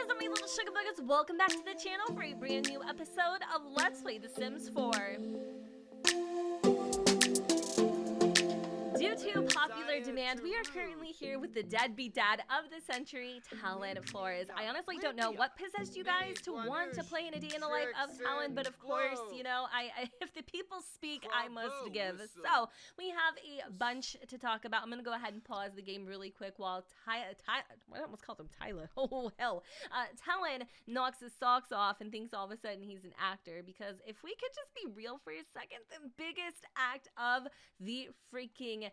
What's up, my little sugar buggers? Welcome back to the channel for a brand new episode of Let's Play The Sims 4. Due to popular demand, we are currently here with the deadbeat dad of the century, Talon Flores. I honestly don't know what possessed you guys to want to play in a day in the life of Talon, but of course, you know, if the people speak, I must give. So, we have a bunch to talk about. I'm going to go ahead and pause the game really quick while I almost called him Tyler. Oh, hell. Talon knocks his socks off and thinks all of a sudden he's an actor, because if we could just be real for a second, the biggest act of the freaking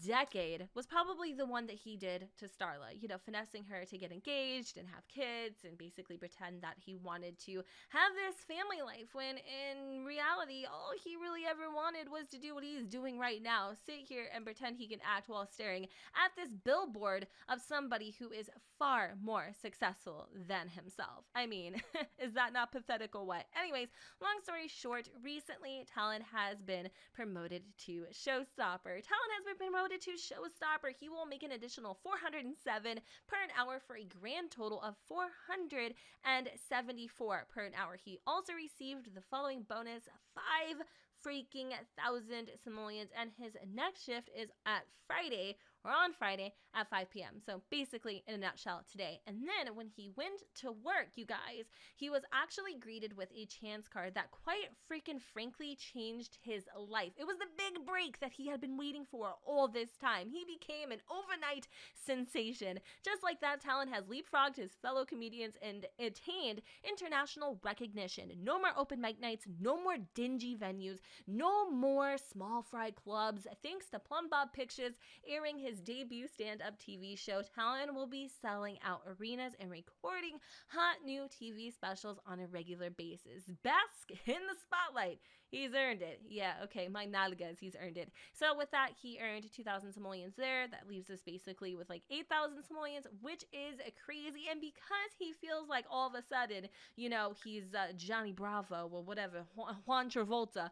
decade was probably the one that he did to Starla, you know, finessing her to get engaged and have kids and basically pretend that he wanted to have this family life, when in reality all he really ever wanted was to do what he's doing right now, sit here and pretend he can act while staring at this billboard of somebody who is far more successful than himself. I mean, is that not pathetic or what? Anyways, long story short, recently Talon has been promoted to showstopper. Talon has been promoted to showstopper. He will make an additional 407 per an hour for a grand total of 474 per an hour. He also received the following bonus: 5 freaking thousand simoleons, and his next shift is at Friday, or on Friday at 5 p.m. So basically, in a nutshell, today. And then when he went to work, you guys, he was actually greeted with a chance card that quite freaking frankly changed his life. It was the big break that he had been waiting for all this time. He became an overnight sensation. Just like that, Talon has leapfrogged his fellow comedians and attained international recognition. No more open mic nights, no more dingy venues, no more small fry clubs. Thanks to Plum Bob Pictures airing his debut stand-up TV show, Talon will be selling out arenas and recording hot new TV specials on a regular basis. Bask in the spotlight. He's earned it. Yeah, okay, my nalgas, he's earned it. So with that, he earned 2,000 simoleons there. That leaves us basically with like 8,000 simoleons, which is crazy. And because he feels like all of a sudden, you know, he's Johnny Bravo or whatever, Juan Travolta,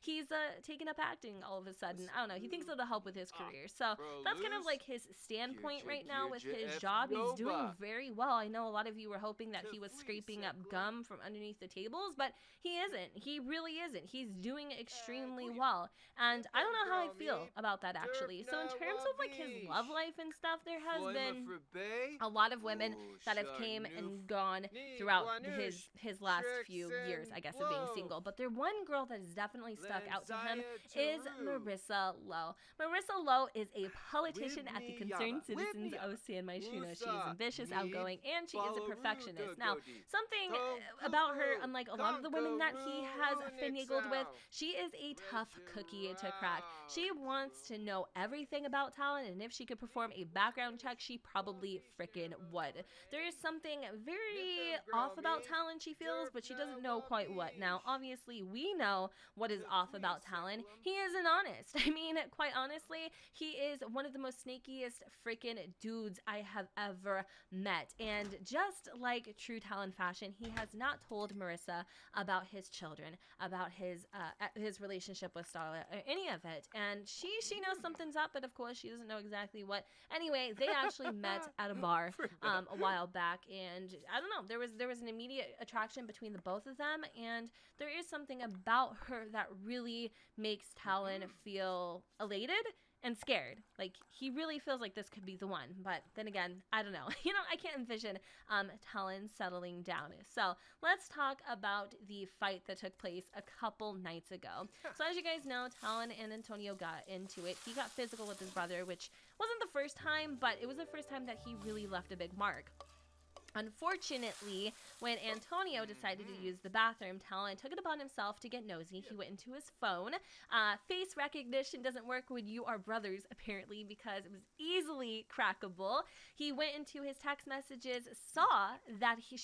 he's taking up acting all of a sudden. I don't know, he thinks it'll help with his career. So that's kind of like his standpoint right now with his job. He's doing very well. I know a lot of you were hoping that he was scraping up gum from underneath the tables, but he isn't. He really isn't. He's doing extremely well. And I don't know how I feel about that, actually. So in terms of like his love life and stuff, there has been a lot of women that have came and gone throughout his last few years, I guess, of being single. But there one girl that has definitely stuck out to him is Marissa Lowe. Marissa Lowe is a politician at the Concerned Citizens of San Mijos. She is ambitious, outgoing, and she is a perfectionist. Now, something about her, unlike a lot of the women that he has finagled with, she is a tough cookie to crack. She wants to know everything about Talon, and if she could perform a background check, she probably frickin' would. There is something very off about Talon, she feels, but she doesn't know quite what. Now, obviously, we know what is off about Talon. He isn't honest. I mean, quite honestly, he is one of the most snakiest freaking dudes I have ever met. And just like true Talon fashion, he has not told Marissa about his children, about his relationship with Starla, or any of it. And she knows something's up, but of course she doesn't know exactly what. Anyway, they actually met at a bar a while back, and I don't know, there was an immediate attraction between the both of them, and there is something about her that really makes Talon feel elated and scared. Like, he really feels like this could be the one, but then again, I don't know. You know, I can't envision Talon settling down. So let's talk about the fight that took place a couple nights ago. So as you guys know, Talon and Antiono got into it. He got physical with his brother, which wasn't the first time, but it was the first time that he really left a big mark. Unfortunately, when Antiono decided to use the bathroom, Talon took it upon himself to get nosy. He went into his phone. Face recognition doesn't work when you are brothers, apparently, because it was easily crackable. He went into his text messages, saw that he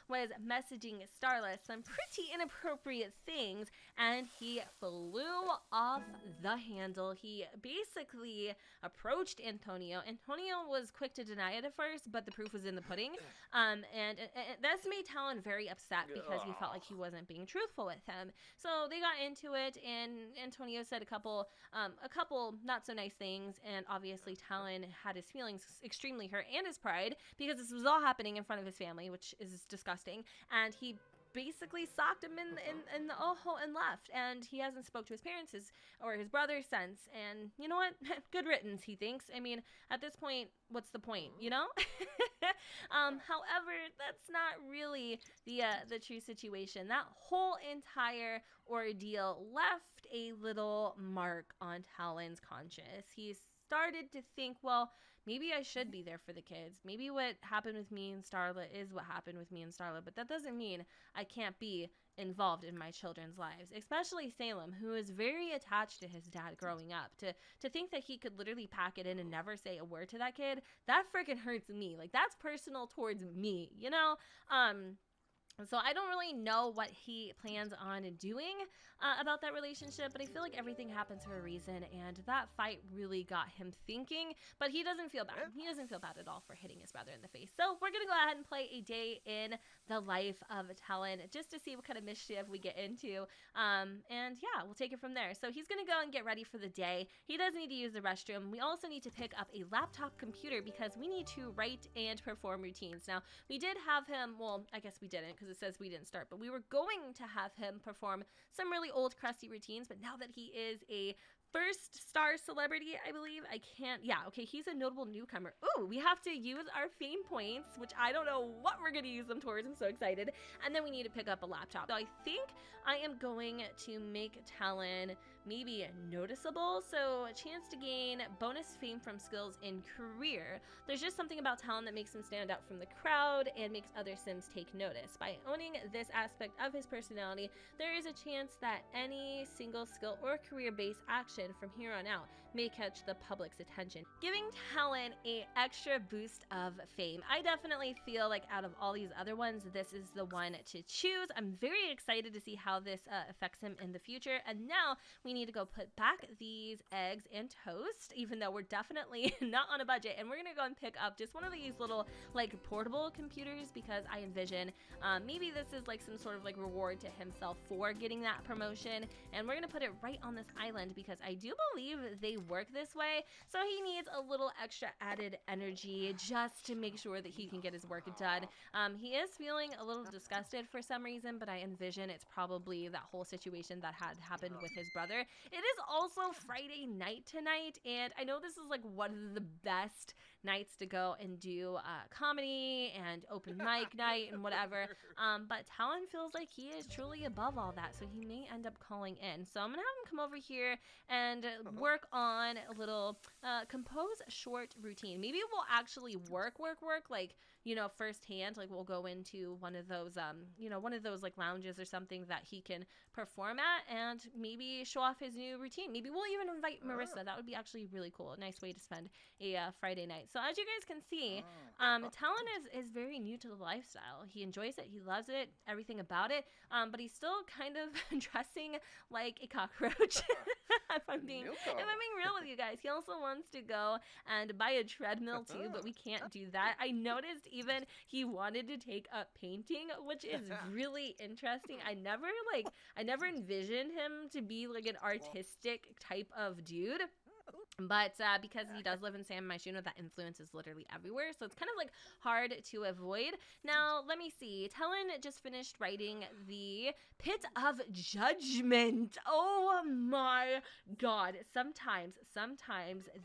was messaging Starla some pretty inappropriate things, and he flew off the handle. He basically approached Antiono. Antiono was quick to deny it at first, but the proof was in the pudding. And this made Talon very upset because he felt like he wasn't being truthful with him. So they got into it, and Antonio said a couple not so nice things, and obviously Talon had his feelings extremely hurt and his pride because this was all happening in front of his family, which is disgusting, and he basically socked him in the ojo and left, and he hasn't spoke to his parents or his brother since. And you know what? Good riddance, he thinks. I mean, at this point, what's the point, you know? However, that's not really the true situation. That whole entire ordeal left a little mark on Talon's conscience. He started to think, well, maybe I should be there for the kids. Maybe what happened with me and Starla is what happened with me and Starla, but that doesn't mean I can't be involved in my children's lives, especially Salem, who is very attached to his dad growing up. To think that he could literally pack it in and never say a word to that kid, that freaking hurts me. Like, that's personal towards me, you know? So I don't really know what he plans on doing about that relationship, but I feel like everything happens for a reason, and that fight really got him thinking, but he doesn't feel bad. He doesn't feel bad at all for hitting his brother in the face. So we're going to go ahead and play a day in the life of Talon just to see what kind of mischief we get into, and yeah, we'll take it from there. So he's going to go and get ready for the day. He does need to use the restroom. We also need to pick up a laptop computer because we need to write and perform routines. Now, we did have him, well, I guess we didn't because it says we didn't start, but we were going to have him perform some really old crusty routines, but now that he is a first star celebrity, I believe, okay, he's a notable newcomer. Ooh, we have to use our fame points, which I don't know what we're gonna use them towards. I'm so excited. And then we need to pick up a laptop. So I think I am going to make Talon maybe noticeable, so a chance to gain bonus fame from skills in career. There's just something about Talon that makes him stand out from the crowd and makes other Sims take notice. By owning this aspect of his personality, there is a chance that any single skill or career-based action from here on out may catch the public's attention, giving Talon a extra boost of fame. I definitely feel like out of all these other ones, this is the one to choose. I'm very excited to see how this affects him in the future. And now we need to go put back these eggs and toast, even though we're definitely not on a budget, and we're gonna go and pick up just one of these little like portable computers because I envision maybe this is like some sort of like reward to himself for getting that promotion, and we're gonna put it right on this island because I do believe they work this way, so he needs a little extra added energy just to make sure that he can get his work done. He is feeling a little disgusted for some reason, but I envision it's probably that whole situation that had happened with his brother. It is also Friday night tonight, and I know this is like one of the best nights to go and do comedy and open mic night and whatever, but Talon feels like he is truly above all that, so he may end up calling in. So I'm gonna have him come over here and work on a little compose short routine. Maybe we'll actually work like, you know, firsthand. Like we'll go into one of those one of those like lounges or something that he can perform at and maybe show off his new routine. Maybe we'll even invite Marissa. That would be actually really cool. A nice way to spend a Friday night. So as you guys can see, Talon is very new to the lifestyle. He enjoys it. He loves it. Everything about it. But he's still kind of dressing like a cockroach. if I'm being real with you guys. He also wants to go and buy a treadmill too, but we can't do that. I noticed even he wanted to take up painting, which is really interesting. I never envisioned him to be like an artistic type of dude. But because he does live in San Mijos, that influence is literally everywhere. So it's kind of like hard to avoid. Now, let me see. Talon just finished writing the Pit of Judgment. Oh my god. Sometimes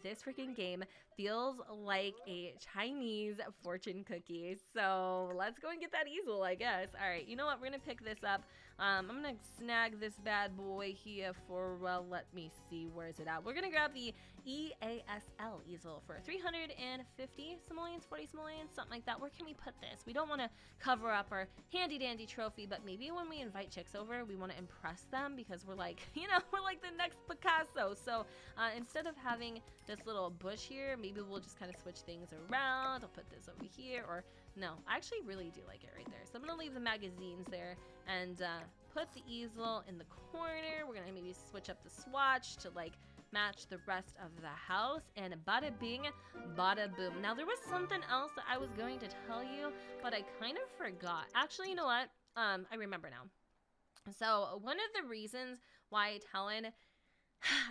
this freaking game feels like a Chinese fortune cookie. So let's go and get that easel, I guess. All right, you know what? We're going to pick this up. I'm going to snag this bad boy here for, well, let me see. Where is it at? We're going to grab the EASL easel for 350 simoleons, 40 simoleons, something like that. Where can we put this? We don't want to cover up our handy dandy trophy, but maybe when we invite chicks over, we want to impress them because we're like, you know, we're like the next Picasso. So instead of having this little bush here, maybe we'll just kind of switch things around. I'll put this over here, or no, I actually really do like it right there. So I'm gonna leave the magazines there and put the easel in the corner. We're gonna maybe switch up the swatch to like match the rest of the house, and bada bing, bada boom. Now, there was something else that I was going to tell you, but I kind of forgot. Actually, you know what? I remember now. So, one of the reasons why Talon,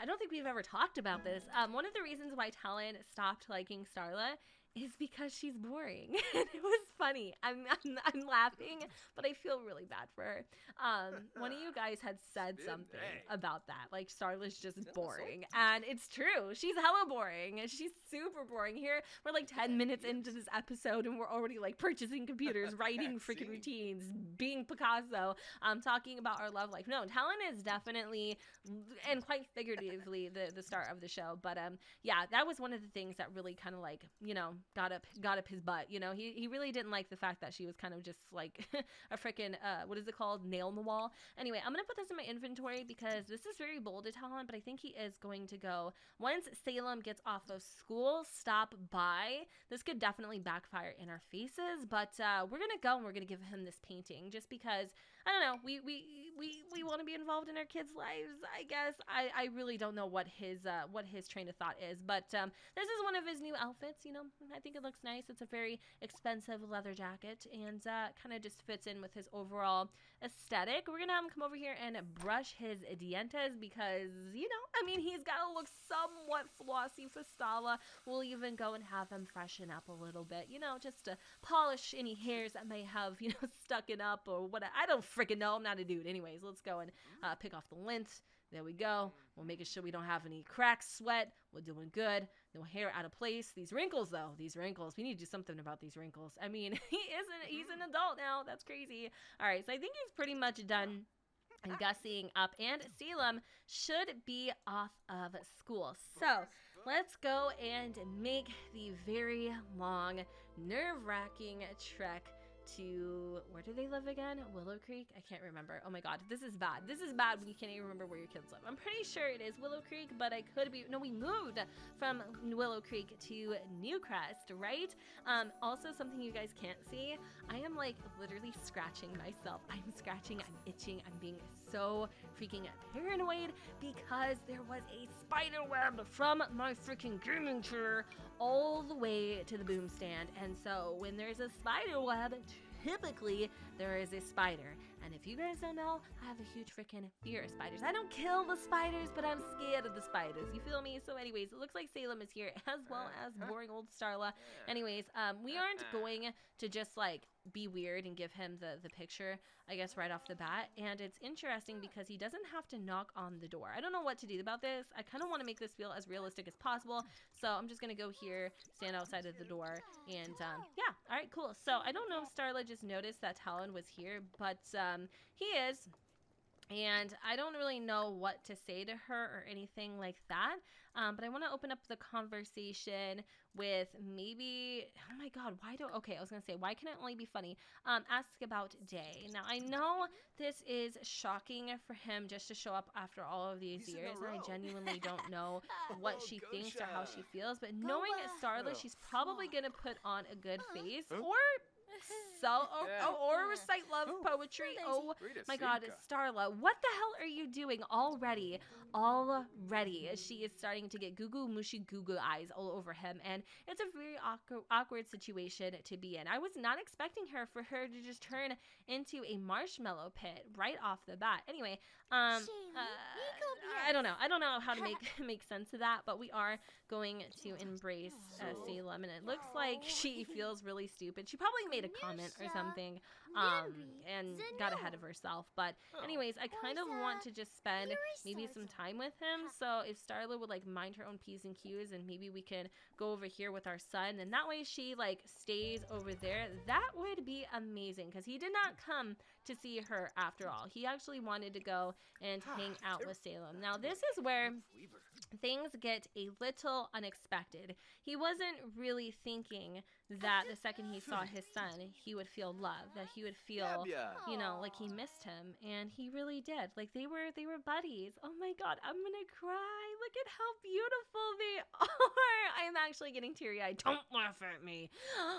I don't think we've ever talked about this. One of the reasons why Talon stopped liking STARLA is because she's boring. And it was funny. I'm laughing, but I feel really bad for her. One of you guys had said something about that, like STARLA's just boring, and it's true. She's hella boring, and she's super boring. Here we're like 10 minutes into this episode, and we're already like purchasing computers, writing freaking routines, being Picasso, talking about our love life. No, Talon is definitely, and quite figuratively, the star of the show. But yeah, that was one of the things that really kind of like, you know, got up his butt. You know, he really didn't like the fact that she was kind of just like a freaking what is it called, nail in the wall. Anyway, I'm gonna put this in my inventory because this is very bold to Talon, but I think he is going to go once Salem gets off of school. Stop by. This could definitely backfire in our faces, but we're gonna go and we're gonna give him this painting just because, I don't know, we want to be involved in our kids' lives, I guess. I really don't know what his train of thought is, but this is one of his new outfits. You know, I think it looks nice. It's a very expensive leather jacket, and kind of just fits in with his overall aesthetic. We're gonna have him come over here and brush his dientes because, you know, I mean, he's got to look somewhat flossy for STARLA. We'll even go and have him freshen up a little bit, you know, just to polish any hairs that may have, you know, stuck it up or what. I don't freaking know. I'm not a dude. Anyways, let's go and pick off the lint. There we go. We're making sure we don't have any cracks, sweat. We're doing good. No hair out of place. These wrinkles, though. These wrinkles. We need to do something about these wrinkles. I mean, he's an adult now. That's crazy. All right, so I think he's pretty much done gussing up, and Salem should be off of school. So let's go and make the very long, nerve-wracking trek to, where do they live again? Willow Creek? I can't remember. Oh my god, this is bad. This is bad when you can't even remember where your kids live. I'm pretty sure it is Willow Creek, but I could be, no, we moved from Willow Creek to Newcrest, right? Also, something you guys can't see, I am like literally scratching myself. I'm scratching, I'm itching, I'm being so freaking paranoid because there was a spider web from my freaking gaming chair all the way to the boom stand. And so when there's a spider web, typically there is a spider. And if you guys don't know, I have a huge freaking fear of spiders. I don't kill the spiders, but I'm scared of the spiders. You feel me? So anyways, it looks like Salem is here, as well as boring old STARLA. Anyways, we aren't going to just like be weird and give him the picture, I guess, right off the bat. And it's interesting because he doesn't have to knock on the door. I don't know what to do about this. I kind of want to make this feel as realistic as possible. So I'm just going to go here, stand outside of the door, and yeah. All right, cool. So I don't know if STARLA just noticed that Talon was here, but he is. And I don't really know what to say to her or anything like that. But I want to open up the conversation with maybe, oh my god, okay, I was going to say, why can it only be funny? Ask about Day. Now, I know this is shocking for him just to show up after all of these years, and I genuinely don't know what she thinks or how she feels, but knowing STARLA, she's probably going to put on a good face, or recite love poetry. Oh my god, STARLA, what the hell are you doing already? She is starting to get goo mushy goo eyes all over him, and it's a very awkward situation to be in. I was not expecting for her to just turn into a marshmallow pit right off the bat. Anyway, I don't know how to make sense of that, but we are going to embrace Salem, and it looks like she feels really stupid. She probably made a comment or something and got ahead of herself. But anyways, I kind of want to just spend maybe some time with him. So if STARLA would like mind her own P's and Q's, and maybe we can go over here with our son, and that way she like stays over there, that would be amazing, because he did not come to see her after all. He actually wanted to go and hang out with Salem. Now this is where things get a little unexpected. He wasn't really thinking that the second he saw his son, he would would feel love, that he would feel, you know, like he missed him, and he really did. Like they were buddies. Oh my god, I'm gonna cry. Look at how beautiful they are. I'm actually getting teary-eyed. Don't laugh at me.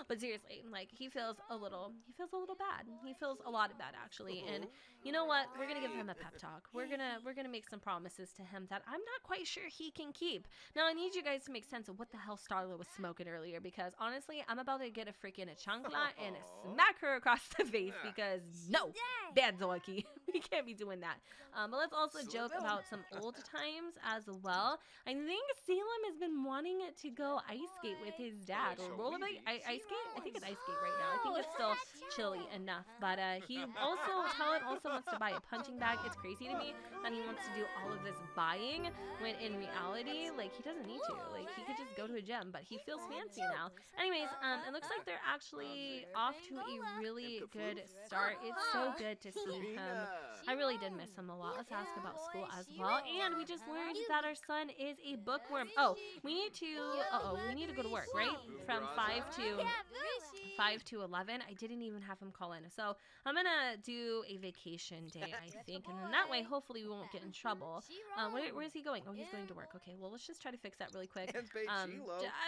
But seriously, like he feels a little bad. He feels a lot of bad actually. And you know what? We're gonna give him a pep talk. We're gonna make some promises to him that I'm not quite sure he can keep. Now I need you guys to make sense of what the hell Starla was smoking earlier, because honestly, I'm about to get a freaking chancla and smack her across the face, because no, bad Zoaki. We can't be doing that. But let's also joke about some old times as well. I think Salem has been wanting to go ice skate with his dad, or rollerblade. Ice skate? I think it's ice skate right now. I think it's still chilly enough. But Talon also wants to buy a punching bag. It's crazy to me that he wants to do all of this buying when in reality, like, he doesn't need to. Like, he could just go to a gym, but he feels fancy now. Anyways, it looks like they're actually off to a really good start. It's so good to see him. I really did miss him a lot. Let's ask about school as well. And we just learned that our son is a bookworm. Oh, we need to go to work, right? From 5 to 11. I didn't even have him call in. So I'm gonna do a vacation day, I think, and then that way hopefully we won't get in trouble. Where is he going? Oh, he's going to work. Okay, well, let's just try to fix that really quick. I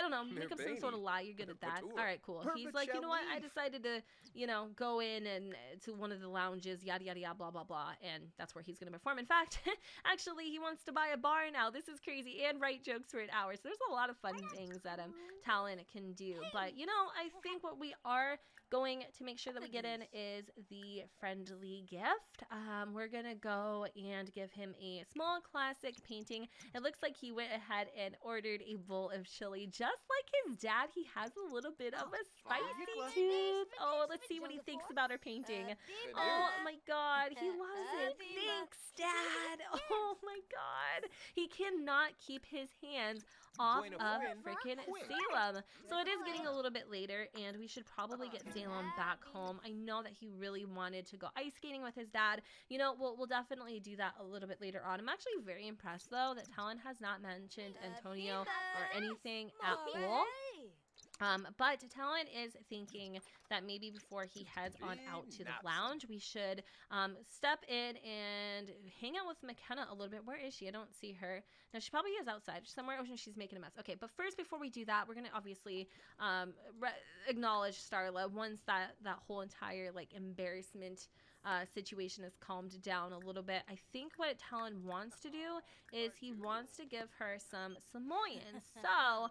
don't know, make up some sort of lie. You're good at that. All right, cool. He's like, you know what? I decided to, you know, go in and to one of the lounges, yada yada yada, blah blah blah, and that's where he's gonna perform. In fact, actually, he wants to buy a bar now. This is crazy, and write jokes for an hour. So there's a lot of fun things that Talon can do. But you know, I think what we are going to make sure that we get in is the friendly gift. We're gonna go and give him a small classic painting. It looks like he went ahead and ordered a bowl of chili, just like his dad. He has a little bit of a spicy tooth. Oh, let's see what he thinks about our painting. Oh my god, he loves it. Thanks, Dad. Oh my god, he cannot keep his hands off of freaking Salem. So it is getting a little bit later, and we should probably get Salem back home. I know that he really wanted to go ice skating with his dad. You know, we'll definitely do that a little bit later on. I'm actually very impressed, though, that Talon has not mentioned Antiono or anything at all. But Talon is thinking that maybe before he heads on out to the lounge, we should step in and hang out with McKenna a little bit. Where is she? I don't see her. No, she probably is outside somewhere. Oh, she's making a mess. Okay, but first, before we do that, we're going to obviously acknowledge Starla once that whole entire, like, embarrassment situation has calmed down a little bit. I think what Talon wants to do is he wants to give her some simoleons. So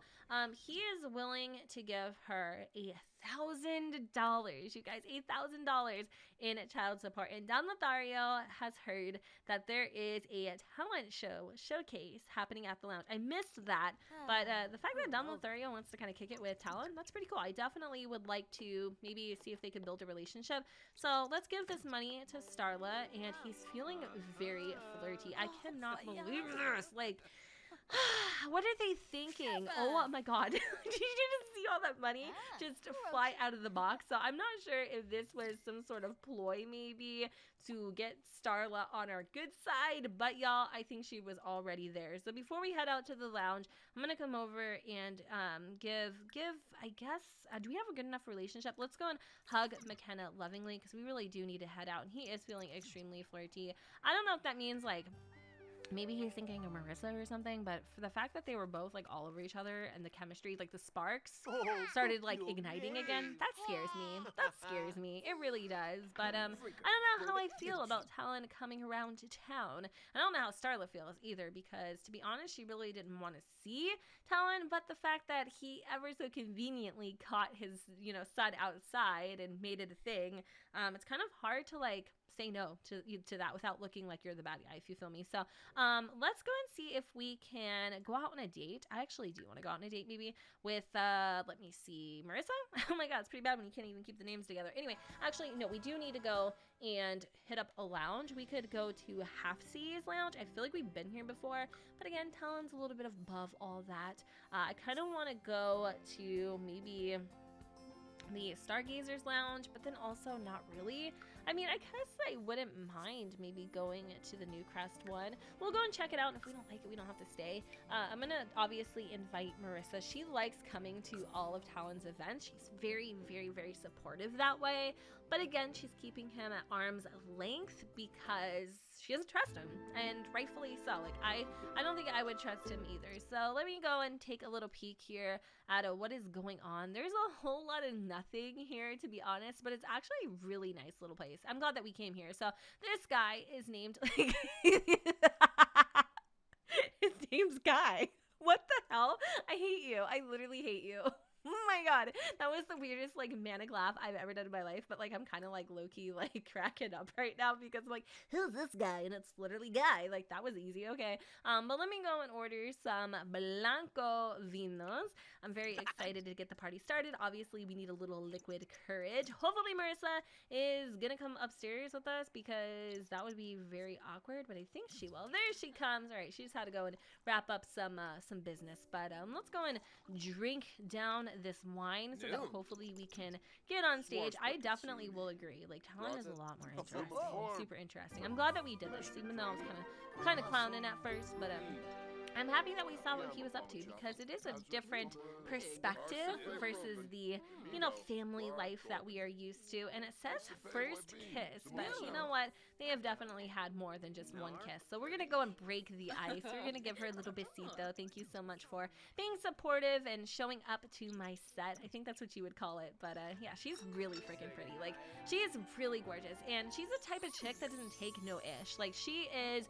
he is willing to give her $1,000, you guys, $1,000 in child support. And Don Lothario has heard that there is a talent showcase happening at the lounge. I missed that, but the fact that Don Lothario wants to kind of kick it with Talon, that's pretty cool. I definitely would like to maybe see if they could build a relationship. So let's give this money to Starla, and he's feeling very flirty. I cannot believe this. Like, what are they thinking? Oh my god. Did you just see all that money just fly out of the box? So I'm not sure if this was some sort of ploy maybe to get Starla on our good side, but y'all, I think she was already there. So before we head out to the lounge, I'm gonna come over and give I guess, do we have a good enough relationship? Let's go and hug McKenna lovingly, because we really do need to head out, and he is feeling extremely flirty. I don't know if that means, like, maybe he's thinking of Marissa or something, but for the fact that they were both, like, all over each other, and the chemistry, like, the sparks started, like, igniting again, that scares me. That scares me. It really does. But I don't know how I feel about Talon coming around to town. I don't know how Starla feels either, because, to be honest, she really didn't want to see Talon, but the fact that he ever so conveniently caught his, you know, son outside and made it a thing, it's kind of hard to, like, say no to that without looking like you're the bad guy, if you feel me. So let's go and see if we can go out on a date. I actually do want to go out on a date maybe with let me see, Marissa. Oh my god, it's pretty bad when you can't even keep the names together. Anyway, actually no, we do need to go and hit up a lounge. We could go to Half Seas Lounge. I feel like we've been here before, but again, Talon's a little bit above all that. I kind of want to go to maybe the Stargazers Lounge, but then also not really. I mean, I guess I wouldn't mind maybe going to the New Crest one. We'll go and check it out, and if we don't like it, we don't have to stay. I'm gonna obviously invite Marissa. She likes coming to all of Talon's events. She's very, very, very supportive that way. But again, she's keeping him at arm's length because she doesn't trust him, and rightfully so. Like, I don't think I would trust him either. So let me go and take a little peek here at what is going on. There's a whole lot of nothing here, to be honest, but it's actually a really nice little place. I'm glad that we came here. So this guy is named like his name's Guy. What the hell? I hate you. I literally hate you. Oh my god, that was the weirdest like manic laugh I've ever done in my life, but like I'm kind of like low-key like cracking up right now because I'm like, who's this guy? And it's literally Guy. Like, that was easy. Okay, but let me go and order some blanco vinos. I'm very excited to get the party started. Obviously, we need a little liquid courage. Hopefully Marissa is gonna come upstairs with us because that would be very awkward, but I think she will. There she comes. All right, she just had to go and wrap up some business, but let's go and drink down this wine so that hopefully we can get on stage. I definitely will agree. Like, Talon is a lot more interesting. Super interesting. I'm glad that we did this, even though I was kind of clowning at first, but I'm happy that we saw what he was up to because it is a different perspective versus the, you know, family life that we are used to. And it says first kiss, but you know what? They have definitely had more than just one kiss. So we're going to go and break the ice. We're going to give her a little besito. Thank you so much for being supportive and showing up to my set. I think that's what you would call it. But yeah, she's really freaking pretty. Like, she is really gorgeous. And she's the type of chick that doesn't take no ish. Like, she is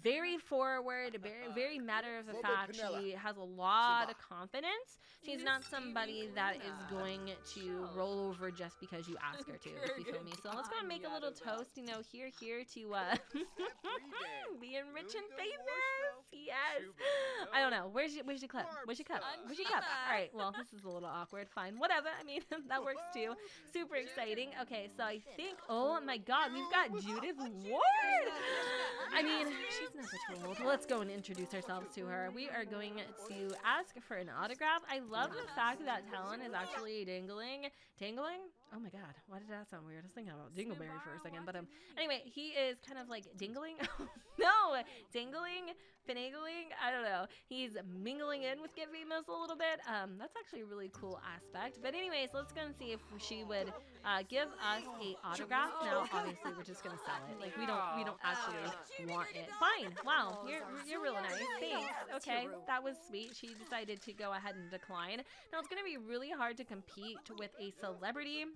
very forward, very, very matter of the fact. She has a lot of confidence. She's not somebody that is going to roll over just because you ask her to, if you feel me. So let's go and make a little toast, you know, here to being rich and famous. Yes. I don't know. Where's your cup? Where's your cup? Where's your cup? All right. Well, this is a little awkward. Fine. Whatever. I mean, that works too. Super exciting. Okay. So I think, oh my God, we've got Judith Ward. I mean, she's never too old. Let's go and introduce ourselves to her. We are going to ask for an autograph. I love the fact that Talon is actually dangling. Oh my God, why did that sound weird? I was thinking about Dingleberry for a second, but anyway, he is kind of like dingling. No, dangling, finagling. I don't know. He's mingling in with Get Famous a little bit. That's actually a really cool aspect. But anyways, let's go and see if she would give us a autograph. Now, obviously, we're just gonna sell it. Like, we don't actually want it. Fine. Wow, you're really nice. Thanks. Okay, that was sweet. She decided to go ahead and decline. Now, it's gonna be really hard to compete with a celebrity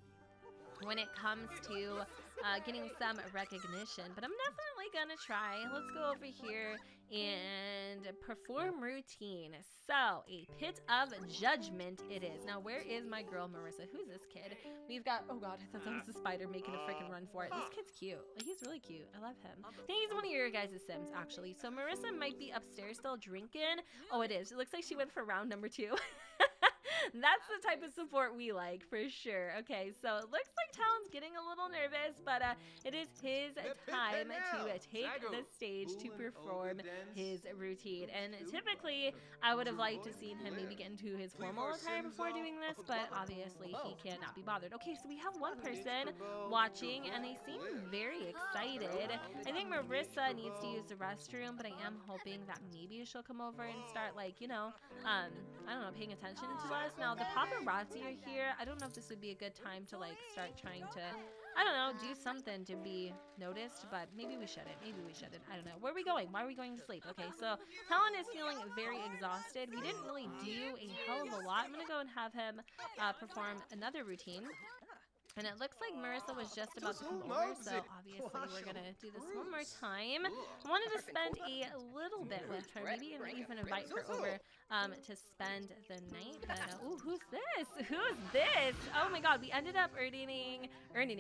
when it comes to getting some recognition, but I'm definitely gonna try. Let's go over here and perform routine. So, a pit of judgment it is. Now, where is my girl Marissa? Who's this kid? We've got, oh God, I thought that was the spider making a freaking run for it. This kid's cute. Like, he's really cute. I love him. I think he's one of your guys' Sims, actually. So Marissa might be upstairs still drinking. Oh, it is. It looks like she went for round number 2. That's the type of support we like, for sure. Okay, so it looks like Talon's getting a little nervous, but it is his time to take the stage to perform his routine. And typically, I would have liked to seen him maybe get into his formal attire before doing this, but obviously he cannot be bothered. Okay, so we have one person watching, and they seem very excited. I think Marissa needs to use the restroom, but I am hoping that maybe she'll come over and start, like, you know, I don't know, paying attention to us. Now, the paparazzi are here. I don't know if this would be a good time to, like, start trying to, I don't know, do something to be noticed, but maybe we shouldn't. Maybe we shouldn't. I don't know. Where are we going? Why are we going to sleep? Okay, so Talon is feeling very exhausted. We didn't really do a hell of a lot. I'm going to go and have him perform another routine. And it looks like Marissa was just about to come over, so obviously we're going to do this one more time. I wanted to spend a little bit with her, maybe even invite her over to spend the night. But, ooh, who's this? Who's this? Oh my God, we ended up earning 2,000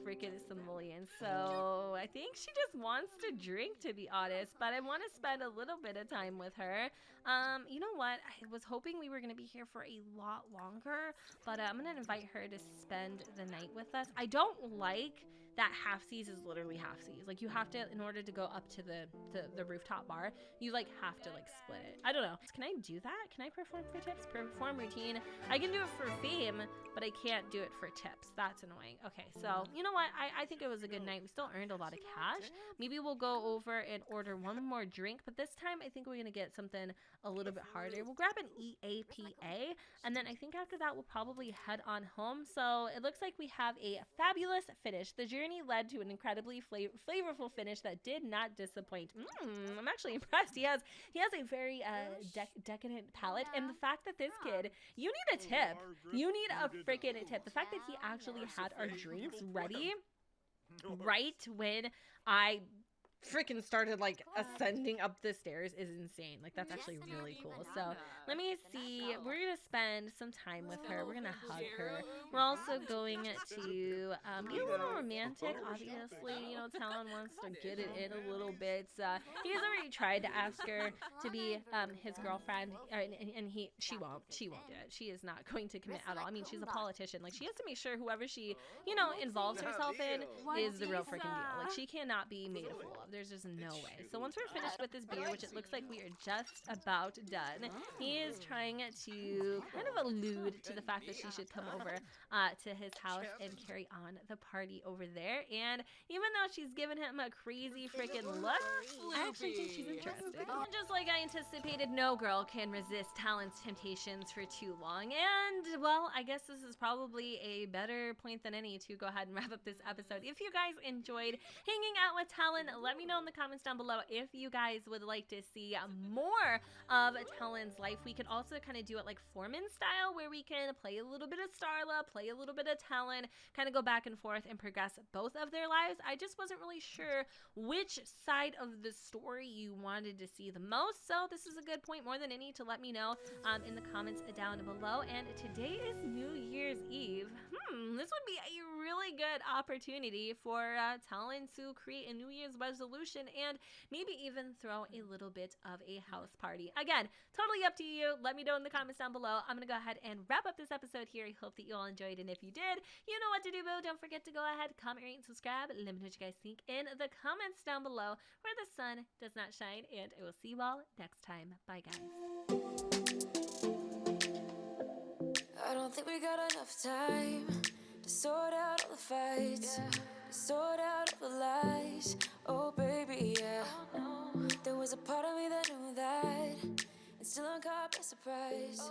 freaking simoleons. So I think she just wants to drink, to be honest, but I want to spend a little bit of time with her. You know what? I was hoping we were going to be here for a lot longer, but I'm going to invite her to spend the night with us. I don't like that halfsies is literally halfsies. Like, you have to, in order to go up to the rooftop bar, you like have to like split it. I don't know. Can I do that? Can I perform for tips? Perform routine. I can do it for fame, but I can't do it for tips. That's annoying. Okay, so you know what? I think it was a good night. We still earned a lot of cash. Maybe we'll go over and order one more drink, but this time I think we're gonna get something a little bit harder. We'll grab an EAPA, and then I think after that we'll probably head on home. So it looks like we have a fabulous finish. The journey led to an incredibly flavorful finish that did not disappoint. I'm actually impressed. He has a very decadent palate, and the fact that this kid, you need a tip. You need a freaking tip. The fact that he actually had our drinks ready right when I freaking started like ascending up the stairs is insane. Like, that's actually really cool. So let me see, we're gonna spend some time with her. We're gonna hug her. We're also going to be a little romantic. Obviously, you know, Talon wants to get it in a little bit. He's already tried to ask her to be his girlfriend, and she won't do it. She is not going to commit at all. I mean, she's a politician. Like, she has to make sure whoever she, you know, involves herself in is the real freaking deal. Like, she cannot be made a fool of. There's just no way. So once we're finished with this beer, which it looks like we are just about done, he is trying to kind of allude to the fact that she should come over to his house and carry on the party over there. And even though she's giving him a crazy freaking look, I actually think she's interested. Just like I anticipated, no girl can resist Talon's temptations for too long. And, well, I guess this is probably a better point than any to go ahead and wrap up this episode. If you guys enjoyed hanging out with Talon, let me know in the comments down below if you guys would like to see more of Talon's life. We could also kind of do it like Foreman style, where we can play a little bit of Starla, play a little bit of Talon, kind of go back and forth and progress both of their lives. I just wasn't really sure which side of the story you wanted to see the most, so this is a good point more than any to let me know in the comments down below. And today is New Year's Eve. This would be a really good opportunity for Talon to create a New Year's resolution and maybe even throw a little bit of a house party. Again, totally up to you. Let me know in the comments down below. I'm gonna go ahead and wrap up this episode here. I hope that you all enjoyed, and if you did, you know what to do, boo. Don't forget to go ahead, comment, rate, and subscribe. Let me know what you guys think in the comments down below, where the sun does not shine, and I will see you all next time. Bye, guys. I don't think we got enough time to sort out all the fights, to sort out all the lies. Oh baby, yeah. There was a part of me that knew that, and still I'm caught by surprise.